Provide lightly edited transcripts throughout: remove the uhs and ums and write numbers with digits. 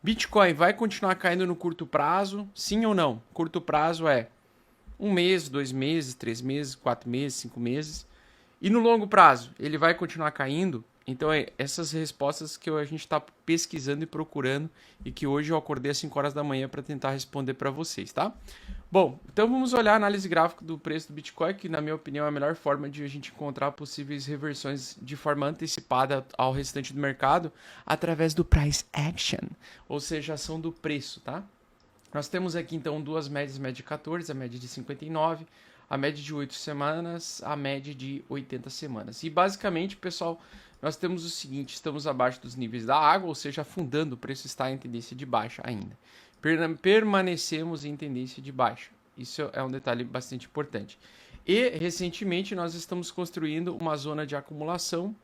Bitcoin vai continuar caindo no curto prazo? Sim ou não? Curto prazo é 1 mês, 2 meses, 3 meses, 4 meses, 5 meses. E no longo prazo, ele vai continuar caindo? Então, essas respostas que a gente está pesquisando e procurando e que hoje eu acordei às 5 horas da manhã para tentar responder para vocês, tá? Bom, então vamos olhar a análise gráfica do preço do Bitcoin, que na minha opinião é a melhor forma de a gente encontrar possíveis reversões de forma antecipada ao restante do mercado através do Price Action, ou seja, a ação do preço, tá? Nós temos aqui então duas médias, a média de 14, a média de 59, a média de 8 semanas, a média de 80 semanas. E basicamente, pessoal, nós temos o seguinte, estamos abaixo dos níveis da água, ou seja, afundando, o preço está em tendência de baixa ainda. Permanecemos em tendência de baixa. Isso é um detalhe bastante importante. E, recentemente, nós estamos construindo uma zona de acumulação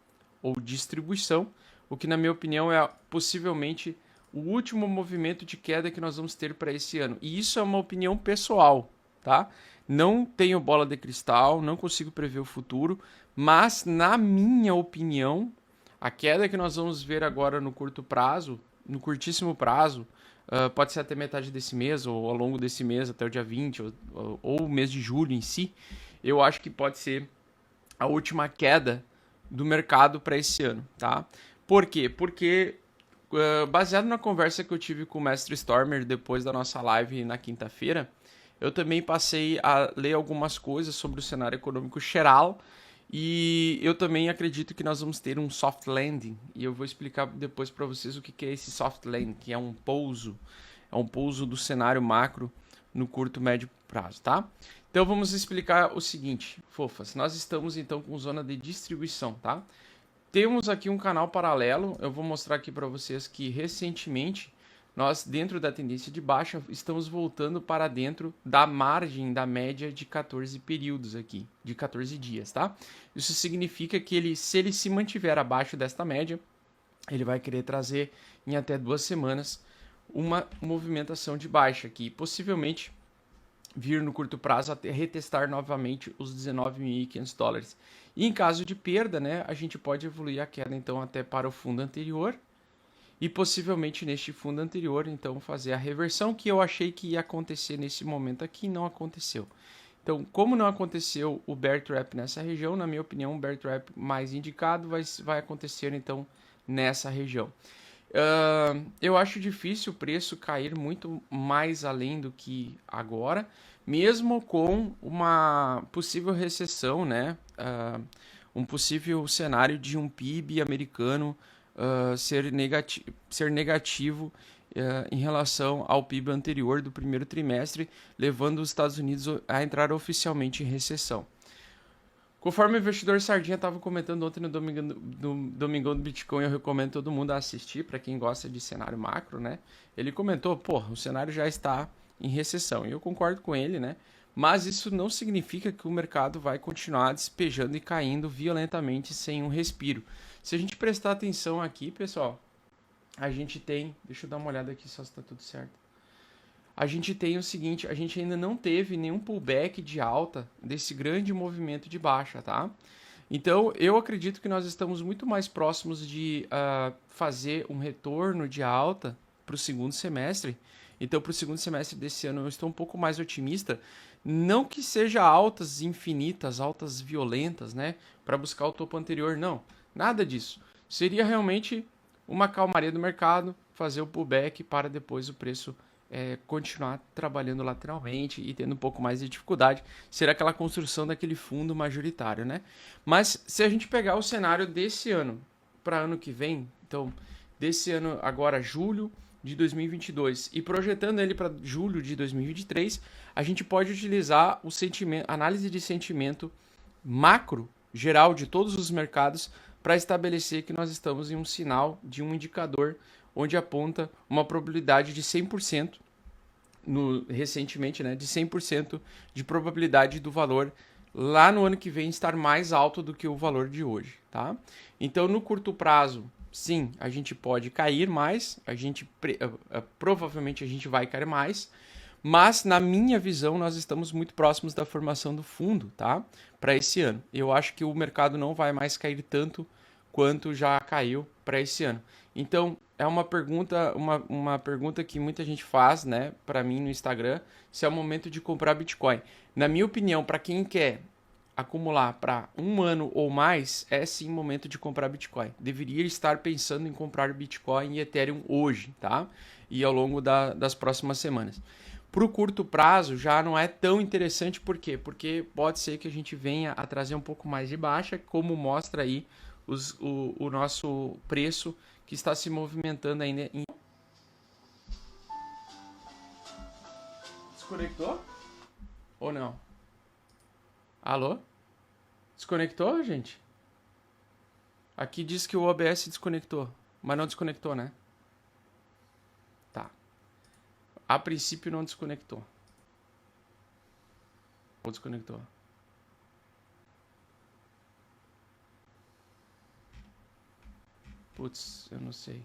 ou distribuição, o que, na minha opinião, é possivelmente o último movimento de queda que nós vamos ter para esse ano. E isso é uma opinião pessoal, tá? Não tenho bola de cristal, não consigo prever o futuro, mas na minha opinião, a queda que nós vamos ver agora no curto prazo, no curtíssimo prazo, pode ser até metade desse mês, ou ao longo desse mês, até o dia 20, ou o mês de julho em si, eu acho que pode ser a última queda do mercado para esse ano, tá? Por quê? Porque baseado na conversa que eu tive com o Mestre Stormer depois da nossa live na quinta-feira, eu também passei a ler algumas coisas sobre o cenário econômico geral e eu também acredito que nós vamos ter um soft landing e eu vou explicar depois para vocês o que é esse soft landing, que é um pouso do cenário macro no curto médio prazo, tá? Então vamos explicar o seguinte, fofas, nós estamos então com zona de distribuição, tá? Temos aqui um canal paralelo, eu vou mostrar aqui para vocês que recentemente nós, dentro da tendência de baixa, estamos voltando para dentro da margem da média de 14 períodos aqui, de 14 dias, tá? Isso significa que se ele se mantiver abaixo desta média, ele vai querer trazer em até 2 semanas uma movimentação de baixa aqui, possivelmente vir no curto prazo até retestar novamente os $19.500. E em caso de perda, né, a gente pode evoluir a queda então até para o fundo anterior e possivelmente neste fundo anterior então fazer a reversão que eu achei que ia acontecer nesse momento aqui, não aconteceu. Então, como não aconteceu o bear trap nessa região, na minha opinião, o bear trap mais indicado vai acontecer então nessa região. Eu acho difícil o preço cair muito mais além do que agora, mesmo com uma possível recessão, né? Um possível cenário de um PIB americano ser negativo em relação ao PIB anterior do primeiro trimestre, levando os Estados Unidos a entrar oficialmente em recessão. Conforme o investidor Sardinha estava comentando ontem no Domingão do Bitcoin, eu recomendo todo mundo a assistir, para quem gosta de cenário macro, né? Ele comentou, o cenário já está em recessão. E eu concordo com ele, né? Mas isso não significa que o mercado vai continuar despejando e caindo violentamente sem um respiro. Se a gente prestar atenção aqui, pessoal, a gente tem... Deixa eu dar uma olhada aqui só se está tudo certo. A gente tem o seguinte, a gente ainda não teve nenhum pullback de alta desse grande movimento de baixa, tá? Então, eu acredito que nós estamos muito mais próximos de fazer um retorno de alta para o segundo semestre. Então, para o segundo semestre desse ano, eu estou um pouco mais otimista. Não que seja altas infinitas, altas violentas, né? Para buscar o topo anterior, não. Nada disso. Seria realmente uma calmaria do mercado, fazer o pullback para depois o preço continuar trabalhando lateralmente e tendo um pouco mais de dificuldade, ser aquela construção daquele fundo majoritário, né? Mas se a gente pegar o cenário desse ano para ano que vem, então desse ano agora julho de 2022 e projetando ele para julho de 2023, a gente pode utilizar o análise de sentimento macro geral de todos os mercados para estabelecer que nós estamos em um sinal de um indicador onde aponta uma probabilidade de 100%, recentemente, né, de 100% de probabilidade do valor lá no ano que vem estar mais alto do que o valor de hoje, tá? Então, no curto prazo, sim, a gente pode cair mais, provavelmente a gente vai cair mais, mas na minha visão nós estamos muito próximos da formação do fundo, tá? Para esse ano. Eu acho que o mercado não vai mais cair tanto quanto já caiu para esse ano. Então, é uma pergunta que muita gente faz, né, para mim no Instagram, se é o momento de comprar Bitcoin. Na minha opinião, para quem quer acumular para um ano ou mais, é sim o momento de comprar Bitcoin. Deveria estar pensando em comprar Bitcoin e Ethereum hoje, tá? E ao longo das próximas semanas. Para o curto prazo já não é tão interessante, por quê? Porque pode ser que a gente venha a trazer um pouco mais de baixa, como mostra aí o nosso preço que está se movimentando ainda em... Desconectou? Ou não? Alô? Desconectou, gente? Aqui diz que o OBS desconectou, mas não desconectou, né? Tá. A princípio não desconectou. Ou desconectou? Putz, eu não sei.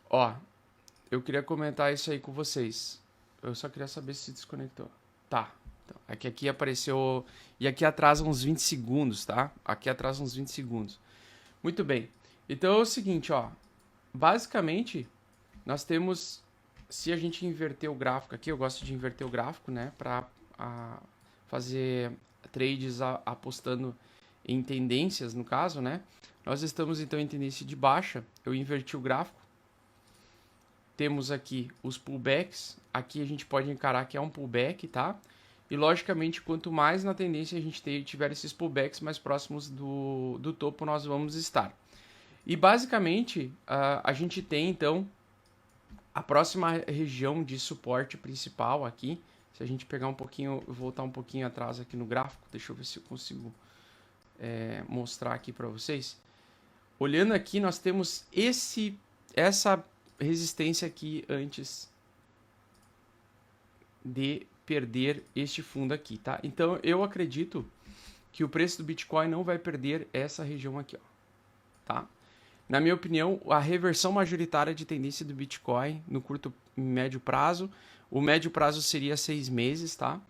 Ó, eu queria comentar isso aí com vocês. Eu só queria saber se desconectou. Tá. Então, é que aqui apareceu... E aqui atrasa uns 20 segundos, tá? Aqui atrasa uns 20 segundos. Muito bem. Então é o seguinte, ó. Basicamente, nós temos... Se a gente inverter o gráfico aqui, eu gosto de inverter o gráfico, né? Para fazer trades apostando em tendências, no caso, né? Nós estamos então em tendência de baixa. Eu inverti o gráfico. Temos aqui os pullbacks. Aqui a gente pode encarar que é um pullback, tá? E logicamente, quanto mais na tendência a gente tiver esses pullbacks, mais próximos do topo nós vamos estar. E basicamente, a gente tem então a próxima região de suporte principal aqui. Se a gente pegar um pouquinho, voltar um pouquinho atrás aqui no gráfico, deixa eu ver se eu consigo mostrar aqui para vocês. Olhando aqui, nós temos essa resistência aqui antes de perder este fundo aqui, tá? Então eu acredito que o preço do Bitcoin não vai perder essa região aqui, ó, tá? Na minha opinião, a reversão majoritária de tendência do Bitcoin no curto e médio prazo, o médio prazo seria 6 meses, tá?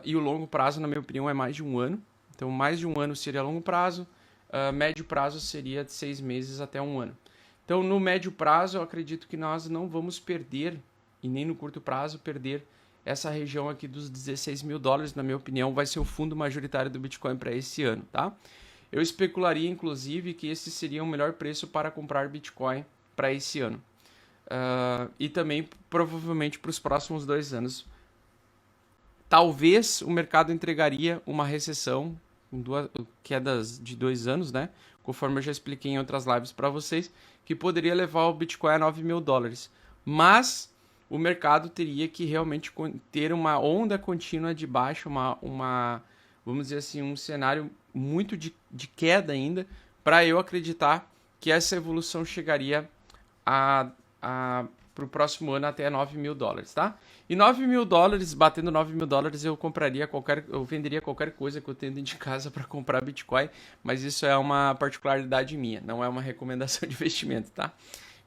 E o longo prazo, na minha opinião, é mais de um ano. Então, mais de um ano seria longo prazo, médio prazo seria de 6 meses até um ano. Então, no médio prazo, eu acredito que nós não vamos perder, e nem no curto prazo, perder essa região aqui dos 16 mil dólares, na minha opinião, vai ser o fundo majoritário do Bitcoin para esse ano, tá? Eu especularia, inclusive, que esse seria o melhor preço para comprar Bitcoin para esse ano. E também, provavelmente, para os próximos 2 anos. Talvez o mercado entregaria uma recessão, quedas de 2 anos, né? Conforme eu já expliquei em outras lives para vocês, que poderia levar o Bitcoin a 9 mil dólares. Mas o mercado teria que realmente ter uma onda contínua de baixa, vamos dizer assim, um cenário muito de queda ainda, para eu acreditar que essa evolução chegaria para o próximo ano até 9 mil dólares, tá? E 9 mil dólares, batendo 9 mil dólares, eu venderia qualquer coisa que eu tenho dentro de casa para comprar Bitcoin, mas isso é uma particularidade minha, não é uma recomendação de investimento, tá?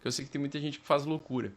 Eu sei que tem muita gente que faz loucura.